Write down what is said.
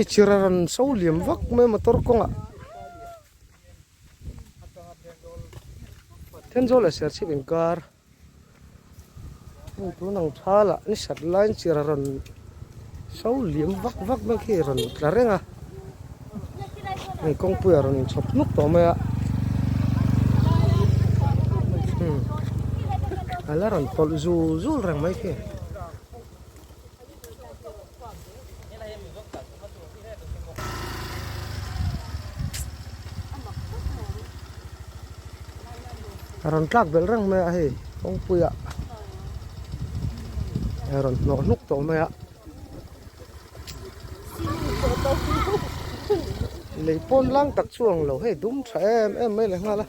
chiraran sau liam vak me motor konga tenjol a ser chipin kar tu nang thala ni sat line chiraran sau liam vak vak me khi ron tlarenga ni kong pu ron in chop nuk to me a alaron tol zu zul rang mai khi ron tlak bel rang me a he kong pu ya ron no nuk to me a lấy pon lang tak chuang lo he dum tha em mai le ngala